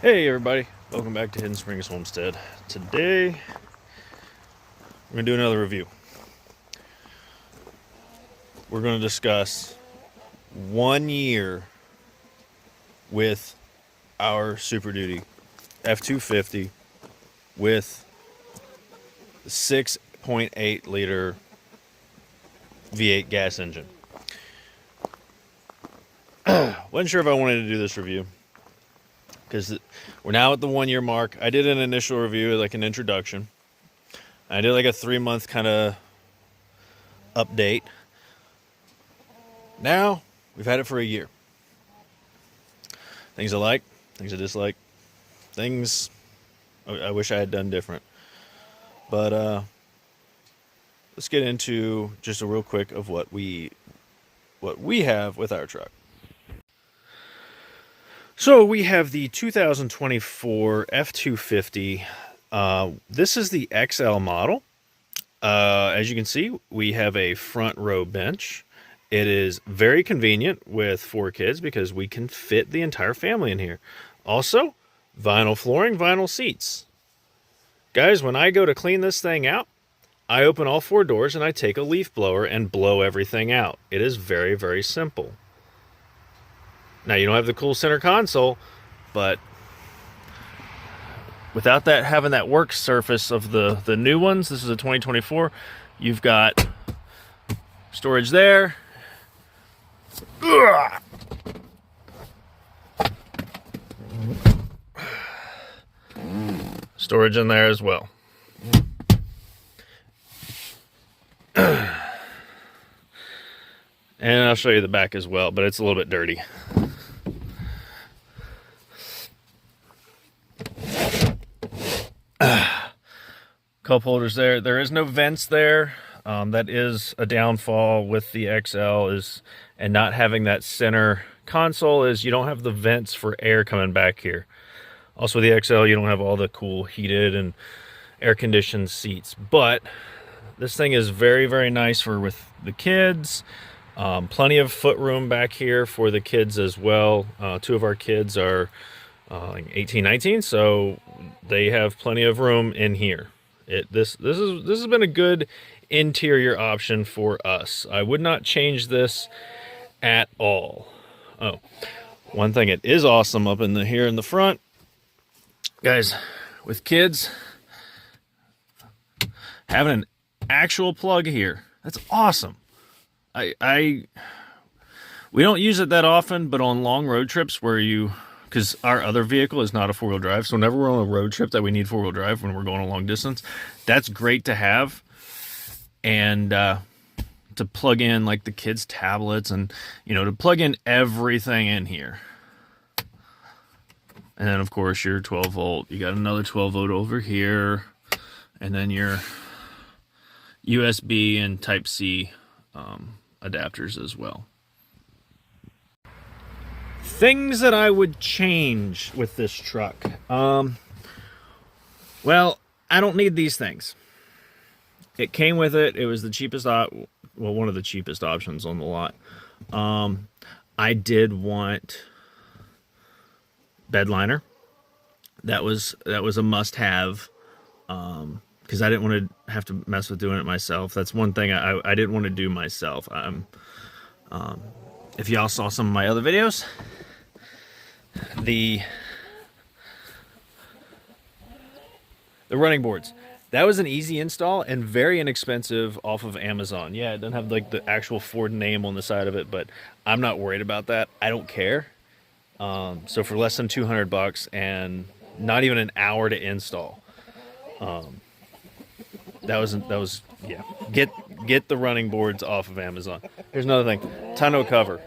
Hey everybody, welcome back to Hidden Springs Homestead. Today, we're going to do another review. We're going to discuss 1 year with our Super Duty F250 with the 6.8 liter V8 gas engine. Wasn't sure if I wanted to do this review because we're now at the 1 year mark. I did an initial review, like an introduction. I did like a 3-month kind of update. Now we've had it for a year. Things I like, things I dislike, things I wish I had done different. But let's get into just a real quick of what we have with our truck. So we have the 2024 F250. This is the XL model. As you can see, we have a front row bench. It is very convenient with 4 kids because we can fit the entire family in here. Also, vinyl flooring, vinyl seats. Guys, when I go to clean this thing out, I open all 4 doors and I take a leaf blower and blow everything out. It is very, very simple. Now, you don't have the cool center console, but without that having that work surface of the new ones, this is a 2024, you've got storage there. Ugh. Storage in there as well. And I'll show you the back as well, but it's a little bit dirty. Cup holders there. There is no vents there. That is a downfall with the XL and not having that center console is you don't have the vents for air coming back here. Also, the XL, you don't have all the cool heated and air-conditioned seats. But this thing is very, very nice for with the kids. Plenty of foot room back here for the kids as well. 2 of our kids are like 18, 19, so they have plenty of room in here. This has been a good interior option for us. I would not change this at all. Oh, one thing it is awesome up in here in the front, guys, with kids, having an actual plug here. That's awesome. We don't use it that often, but on long road trips because our other vehicle is not a 4-wheel drive, so whenever we're on a road trip that we need 4-wheel drive when we're going a long distance, that's great to have. And to plug in like the kids' tablets and, to plug in everything in here. And then, of course, your 12 volt. You got another 12 volt over here. And then your USB and Type-C adapters as well. Things that I would change with this truck. Well, I don't need these things. It came with it. It was the cheapest, one of the cheapest options on the lot. I did want bed liner. That was a must-have because I didn't want to have to mess with doing it myself. That's one thing I didn't want to do myself. If y'all saw some of my other videos, the running boards. That was an easy install and very inexpensive off of Amazon. Yeah, it doesn't have like the actual Ford name on the side of it, but I'm not worried about that. I don't care. So for less than $200 and not even an hour to install, that was yeah. Get the running boards off of Amazon. Here's another thing: tonneau cover.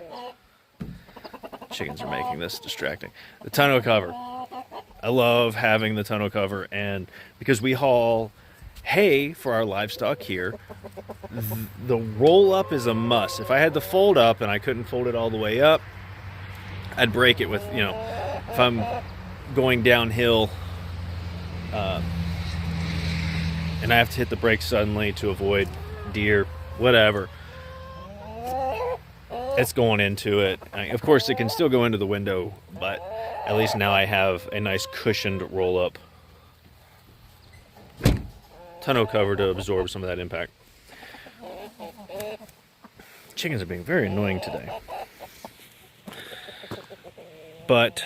Chickens are making this distracting. The tonneau cover. I love having the tonneau cover, and because we haul hay for our livestock here, the roll up is a must. If I had to fold up and I couldn't fold it all the way up, I'd break it with, if I'm going downhill and I have to hit the brakes suddenly to avoid deer, whatever, it's going into it. Of course, it can still go into the window, but at least now I have a nice cushioned roll-up tonneau cover to absorb some of that impact. Chickens are being very annoying today. But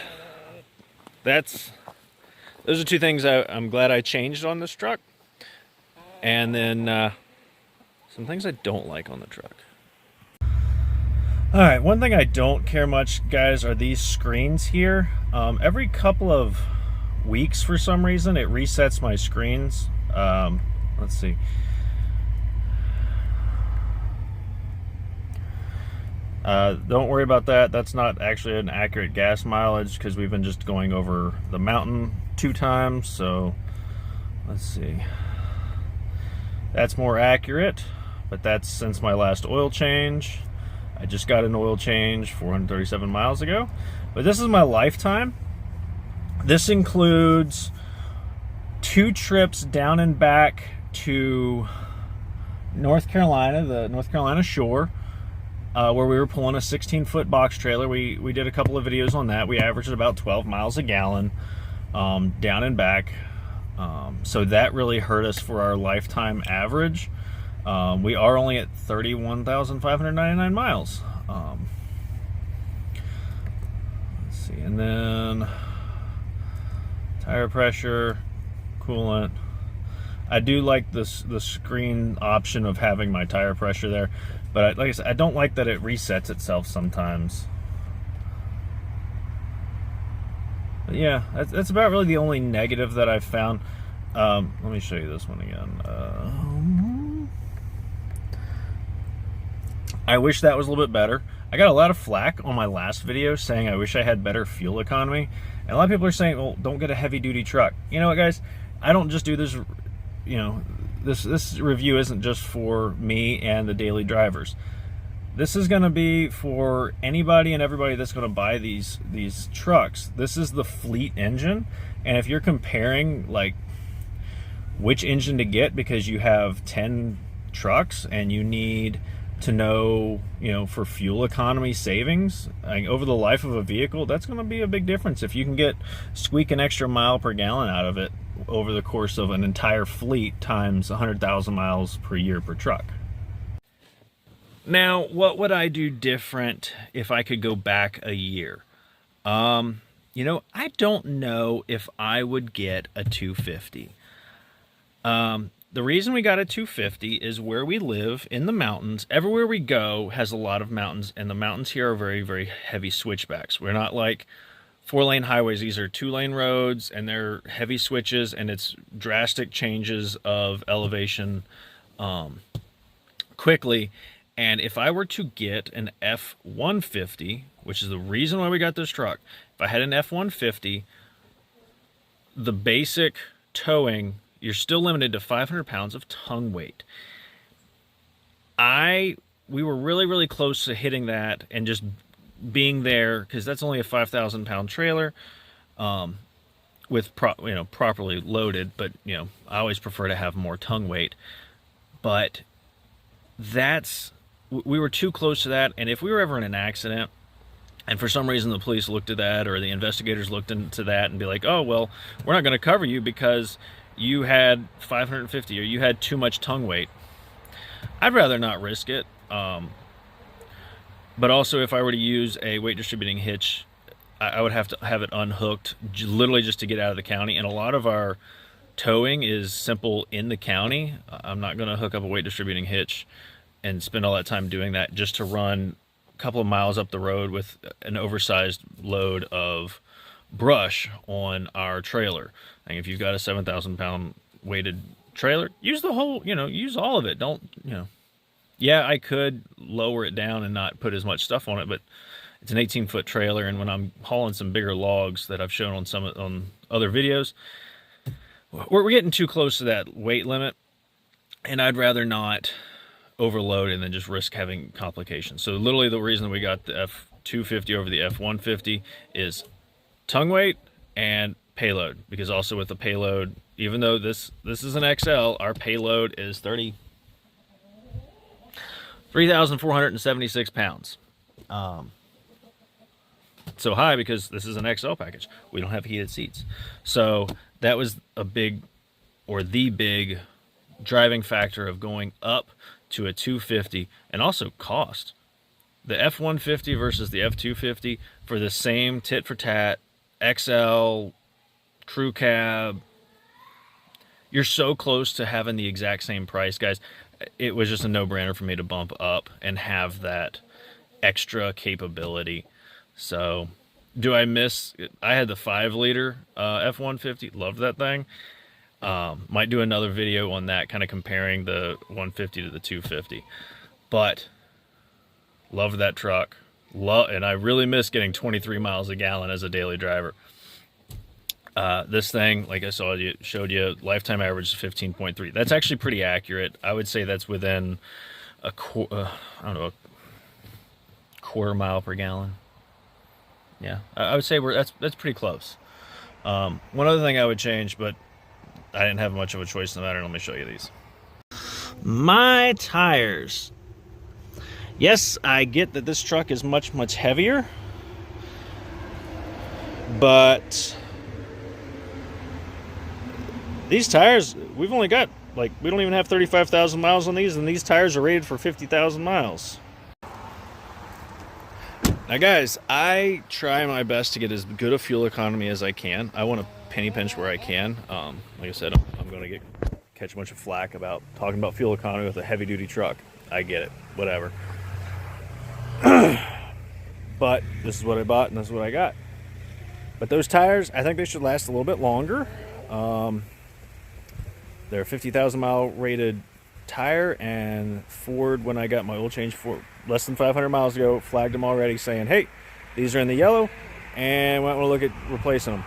those are two things I'm glad I changed on this truck. And then some things I don't like on the truck. All right, one thing I don't care much, guys, are these screens here. Every couple of weeks, for some reason, it resets my screens. Let's see. Don't worry about that. That's not actually an accurate gas mileage because we've been just going over the mountain 2 times. So let's see. That's more accurate, but that's since my last oil change. I just got an oil change 437 miles ago. But this is my lifetime. This includes 2 trips down and back to North Carolina, the North Carolina shore, where we were pulling a 16-foot box trailer. We did a couple of videos on that. We averaged about 12 miles a gallon down and back. So that really hurt us for our lifetime average. We are only at 31,599 miles. Let's see, and then tire pressure, coolant. I do like the screen option of having my tire pressure there, but like I said, I don't like that it resets itself sometimes. But yeah, that's about really the only negative that I've found. Let me show you this one again. I wish that was a little bit better. I got a lot of flack on my last video saying I wish I had better fuel economy. And a lot of people are saying, well, don't get a heavy duty truck. You know what, guys? I don't just do this, you know, this review isn't just for me and the daily drivers. This is going to be for anybody and everybody that's going to buy these trucks. This is the fleet engine. And if you're comparing like which engine to get because you have 10 trucks and you need to know, you know, for fuel economy savings, like over the life of a vehicle, that's going to be a big difference. If you can squeak an extra mile per gallon out of it over the course of an entire fleet times 100,000 miles per year per truck. Now, what would I do different if I could go back a year? You know, I don't know if I would get a 250. The reason we got a 250 is where we live in the mountains. Everywhere we go has a lot of mountains, and the mountains here are very, very heavy switchbacks. We're not like 4-lane highways. These are 2-lane roads, and they're heavy switches, and it's drastic changes of elevation quickly. And if I were to get an F150, which is the reason why we got this truck, if I had an F150, the basic towing, you're still limited to 500 pounds of tongue weight. We were really, really close to hitting that and just being there, because that's only a 5,000 pound trailer with properly loaded. But you know, I always prefer to have more tongue weight. But we were too close to that. And if we were ever in an accident, and for some reason the police looked at that, or the investigators looked into that and be like, oh, well, we're not going to cover you because you had 550 or you had too much tongue weight, I'd rather not risk it. But also, if I were to use a weight distributing hitch, I would have to have it unhooked literally just to get out of the county. And a lot of our towing is simple in the county. I'm not going to hook up a weight distributing hitch and spend all that time doing that just to run a couple of miles up the road with an oversized load of brush on our trailer. And if you've got a 7,000 pound weighted trailer, use the whole, use all of it. Don't, yeah, I could lower it down and not put as much stuff on it, but it's an 18-foot trailer, and when I'm hauling some bigger logs that I've shown on other videos, we're getting too close to that weight limit, and I'd rather not overload and then just risk having complications. So literally the reason we got the F250 over the F150 is tongue weight and payload, because also with the payload, even though this is an XL, our payload is 3,476 pounds. so high because this is an XL package. We don't have heated seats. So that was a big, or the big driving factor of going up to a 250, and also cost. The F150 versus the F250 for the same tit for tat XL crew cab, you're so close to having the exact same price, guys. It was just a no-brainer for me to bump up and have that extra capability. So do I miss, I had the 5-liter F150, loved that thing. Might do another video on that, kind of comparing the 150 to the 250, but loved that truck. And I really miss getting 23 miles a gallon as a daily driver. This thing, like I showed you, lifetime average is 15.3. That's actually pretty accurate. I would say that's within a a quarter mile per gallon. Yeah, I would say that's pretty close. One other thing I would change, but I didn't have much of a choice in the matter. Let me show you these. My tires. Yes, I get that this truck is much, much heavier, but these tires, we've only got, like, we don't even have 35,000 miles on these, and these tires are rated for 50,000 miles. Now, guys, I try my best to get as good a fuel economy as I can. I want to penny pinch where I can. Like I said, I'm going to catch a bunch of flack about talking about fuel economy with a heavy-duty truck. I get it. Whatever. But this is what I bought, and this is what I got. But those tires, I think they should last a little bit longer. They're a 50,000 mile rated tire, and Ford, when I got my oil change for less than 500 miles ago, flagged them already saying, hey, these are in the yellow and we might want to look at replacing them.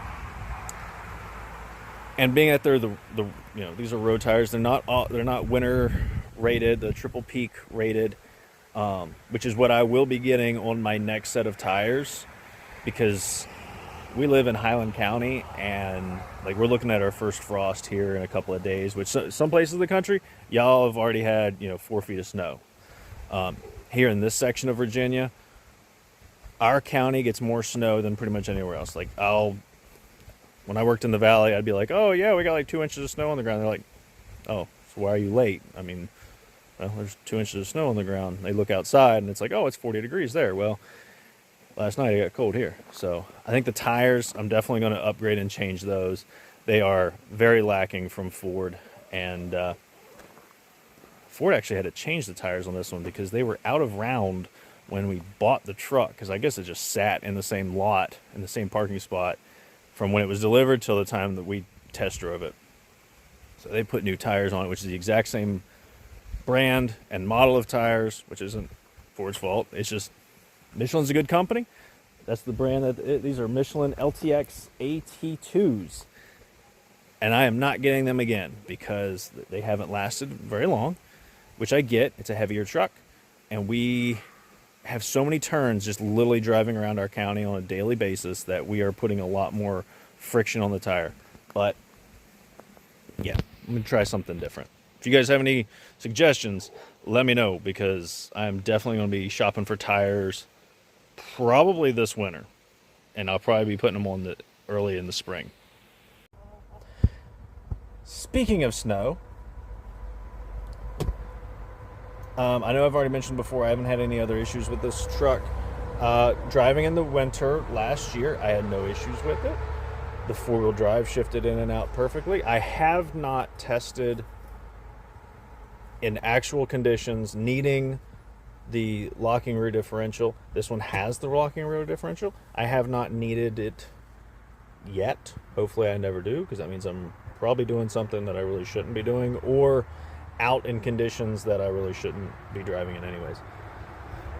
And being that they're these are road tires, they're not winter rated, the triple peak rated, which is what I will be getting on my next set of tires, because we live in Highland County, and like we're looking at our first frost here in a couple of days, which some places of the country, y'all have already had 4 feet of snow. Here in this section of Virginia, our county gets more snow than pretty much anywhere else. Like when I worked in the valley, I'd be like, oh yeah, we got like 2 inches of snow on the ground. They're like, oh, so why are you late? I mean, well, there's 2 inches of snow on the ground. They look outside and it's like, oh, it's 40 degrees there. Well, last night it got cold here. So I think the tires, I'm definitely going to upgrade and change those. They are very lacking from Ford, and Ford actually had to change the tires on this one because they were out of round when we bought the truck, because I guess it just sat in the same lot, in the same parking spot from when it was delivered till the time that we test drove it. So they put new tires on it, which is the exact same brand and model of tires, which isn't Ford's fault. It's just Michelin's a good company. That's the brand these are Michelin LTX AT2s. And I am not getting them again because they haven't lasted very long, which I get. It's a heavier truck, and we have so many turns just literally driving around our county on a daily basis that we are putting a lot more friction on the tire. But yeah, I'm gonna try something different. If you guys have any suggestions, let me know, because I'm definitely going to be shopping for tires probably this winter, and I'll probably be putting them on early in the spring. Speaking of snow, I know I've already mentioned before, I haven't had any other issues with this truck. Driving in the winter last year, I had no issues with it. The four-wheel drive shifted in and out perfectly. I have not tested in actual conditions needing the locking rear differential. This one has the locking rear differential. I have not needed it yet. Hopefully I never do, because that means I'm probably doing something that I really shouldn't be doing, or out in conditions that I really shouldn't be driving in anyways.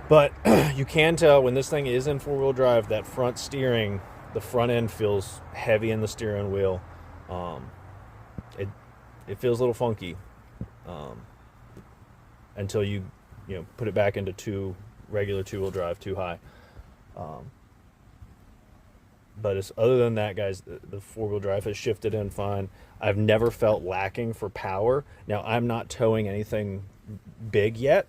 But you can tell when this thing is in four-wheel drive, that front steering, the front end feels heavy in the steering wheel. It feels a little funky until you put it back into regular two-wheel drive, too high. But other than that, guys, the four-wheel drive has shifted in fine. I've never felt lacking for power. Now, I'm not towing anything big yet.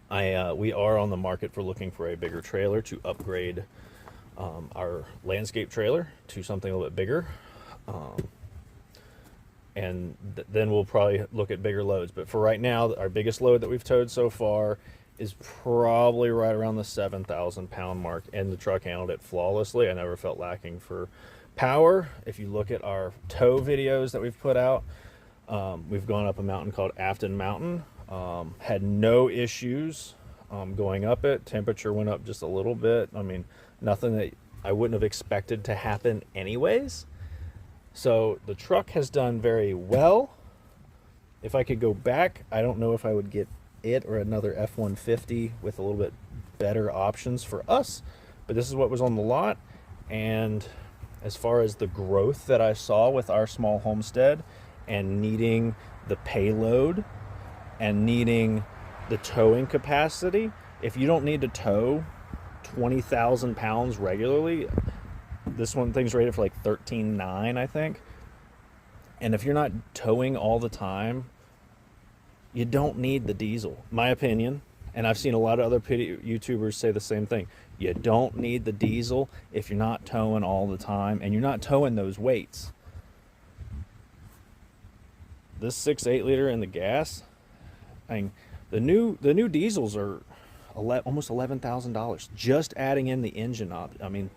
We are on the market for looking for a bigger trailer to upgrade our landscape trailer to something a little bit bigger. And then we'll probably look at bigger loads. But for right now, our biggest load that we've towed so far is probably right around the 7,000 pound mark, and the truck handled it flawlessly. I never felt lacking for power. If you look at our tow videos that we've put out, we've gone up a mountain called Afton Mountain, had no issues going up it. Temperature went up just a little bit. I mean, nothing that I wouldn't have expected to happen anyways. So the truck has done very well. If I could go back, I don't know if I would get it or another F250 with a little bit better options for us, but this is what was on the lot. And as far as the growth that I saw with our small homestead and needing the payload and needing the towing capacity, if you don't need to tow 20,000 pounds regularly, this one thing's rated for like 13.9, I think. And if you're not towing all the time, you don't need the diesel, my opinion. And I've seen a lot of other YouTubers say the same thing. You don't need the diesel if you're not towing all the time and you're not towing those weights. This 6.8 liter in the gas, I mean, the new diesels are almost $11,000 just adding in the engine I mean,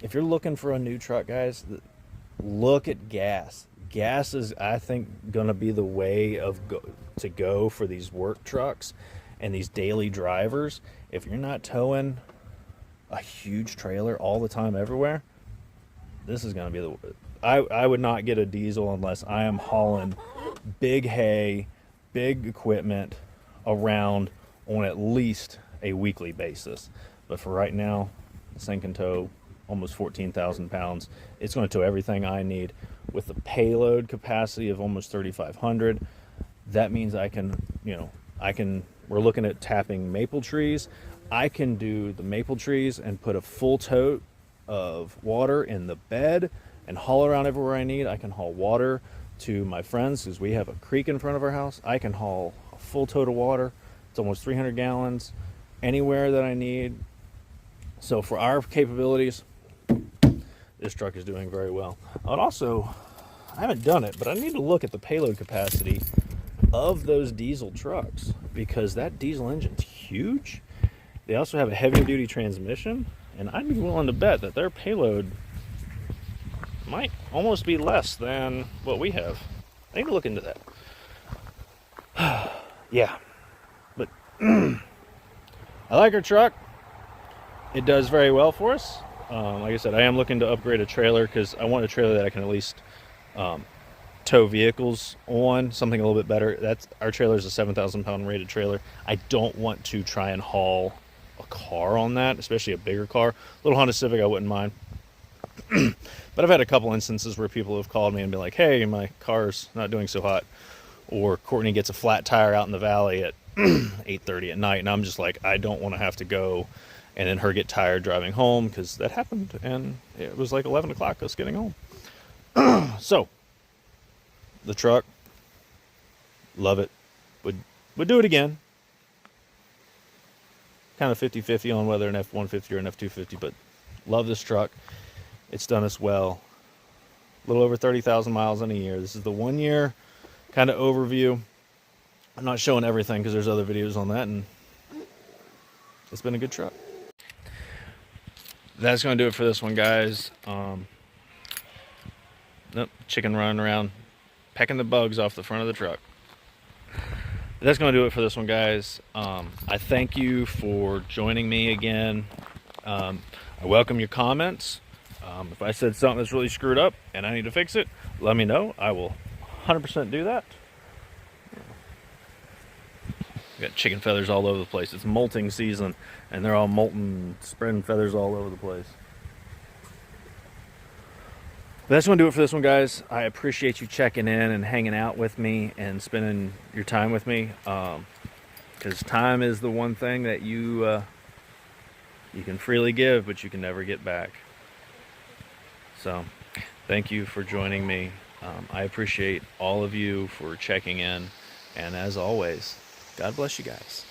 if you're looking for a new truck, guys, look at gas. Gas is, I think, going to be the way to go for these work trucks and these daily drivers. If you're not towing a huge trailer all the time everywhere, this is going to be the... I would not get a diesel unless I am hauling big hay, big equipment around on at least a weekly basis. But for right now, this thing can tow almost 14,000 pounds. It's going to tow everything I need with the payload capacity of almost 3,500. That means I can, we're looking at tapping maple trees. I can do the maple trees and put a full tote of water in the bed and haul around everywhere I need. I can haul water to my friends because we have a creek in front of our house. I can haul a full tote of water. It's almost 300 gallons anywhere that I need. So for our capabilities, this truck is doing very well. I haven't done it, but I need to look at the payload capacity of those diesel trucks because that diesel engine's huge. They also have a heavier duty transmission, and I'd be willing to bet that their payload might almost be less than what we have. I need to look into that. Yeah, but I like our truck. It does very well for us. Like I said, I am looking to upgrade a trailer because I want a trailer that I can at least tow vehicles on, something a little bit better. Our trailer is a 7,000 pound rated trailer. I don't want to try and haul a car on that, especially a bigger car. Little Honda Civic I wouldn't mind. But I've had a couple instances where people have called me and been like, hey, my car's not doing so hot. Or Courtney gets a flat tire out in the valley at 8:30 at night, and I'm just like, I don't want to have to go and then her get tired driving home, because that happened, and it was like 11 o'clock us getting home. So, the truck, love it. Would do it again. Kind of 50-50 on whether an F150 or an F250, but love this truck. It's done us well. A little over 30,000 miles in a year. This is the 1 year kind of overview. I'm not showing everything because there's other videos on that, and it's been a good truck. That's going to do it for this one, guys. Nope, chicken running around pecking the bugs off the front of the truck. That's going to do it for this one, guys. I thank you for joining me again. I welcome your comments. If I said something that's really screwed up and I need to fix it, let me know. I will 100% do that. Got chicken feathers all over the place. It's molting season, and they're all molting, spreading feathers all over the place. But that's going to do it for this one, guys. I appreciate you checking in and hanging out with me and spending your time with me. Because time is the one thing that you can freely give, but you can never get back. So, thank you for joining me. I appreciate all of you for checking in. And as always, God bless you guys.